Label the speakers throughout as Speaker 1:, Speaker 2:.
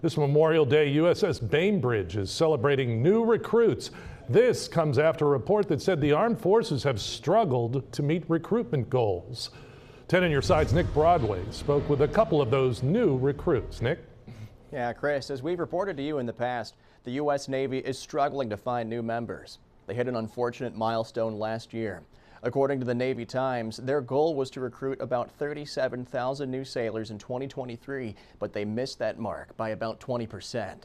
Speaker 1: This Memorial Day, USS Bainbridge is celebrating new recruits. This comes after a report that said the armed forces have struggled to meet recruitment goals. 10 on your side's Nick Broadway spoke with a couple of those new recruits. Nick?
Speaker 2: Yeah, Chris, as we've reported to you in the past, the U.S. Navy is struggling to find new members. They hit an unfortunate milestone last year. According to the Navy Times, their goal was to recruit about 37,000 new sailors in 2023, but they missed that mark by about 20%.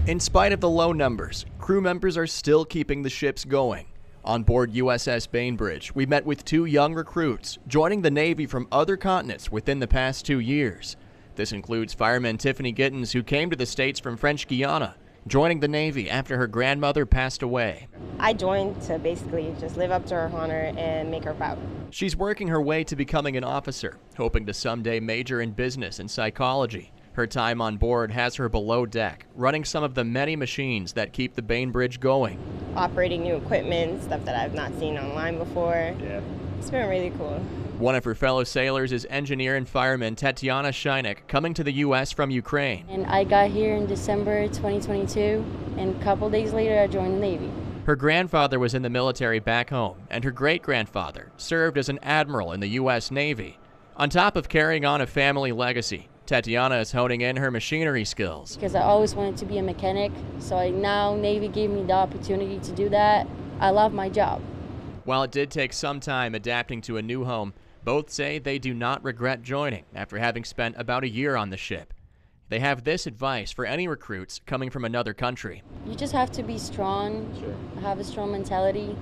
Speaker 2: In spite of the low numbers, crew members are still keeping the ships going. On board USS Bainbridge, we met with two young recruits joining the Navy from other continents within the past 2 years. This includes Fireman Tiffany Gittens, who came to the States from French Guiana, joining the Navy after her grandmother passed away.
Speaker 3: I joined to basically just live up to her honor and make her proud.
Speaker 2: She's working her way to becoming an officer, hoping to someday major in business and psychology. Her time on board has her below deck, running some of the many machines that keep the Bainbridge going.
Speaker 3: Operating new equipment, stuff that I've not seen online before. Yeah. It's been really cool.
Speaker 2: One of her fellow sailors is engineer and fireman Tatiana Shinek, coming to the U.S. from Ukraine.
Speaker 4: And I got here in December 2022, and a couple days later I joined the Navy.
Speaker 2: Her grandfather was in the military back home, and her great-grandfather served as an admiral in the U.S. Navy. On top of carrying on a family legacy, Tatiana is honing in her machinery skills.
Speaker 4: Because I always wanted to be a mechanic, so now Navy gave me the opportunity to do that. I love my job.
Speaker 2: While it did take some time adapting to a new home, both say they do not regret joining after having spent about a year on the ship. They have this advice for any recruits coming from another country.
Speaker 4: You just have to be strong, have a strong mentality,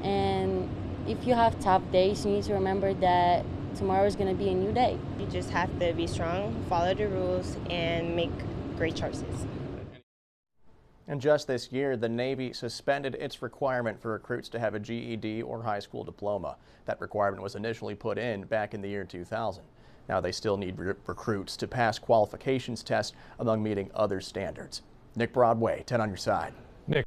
Speaker 4: and if you have tough days, you need to remember that tomorrow is going to be a new day.
Speaker 3: You just have to be strong, follow the rules, and make great choices.
Speaker 2: And just this year, the Navy suspended its requirement for recruits to have a GED or high school diploma. That requirement was initially put in back in the year 2000. Now they still need recruits to pass qualifications tests among meeting other standards. Nick Broadway, 10 on your side.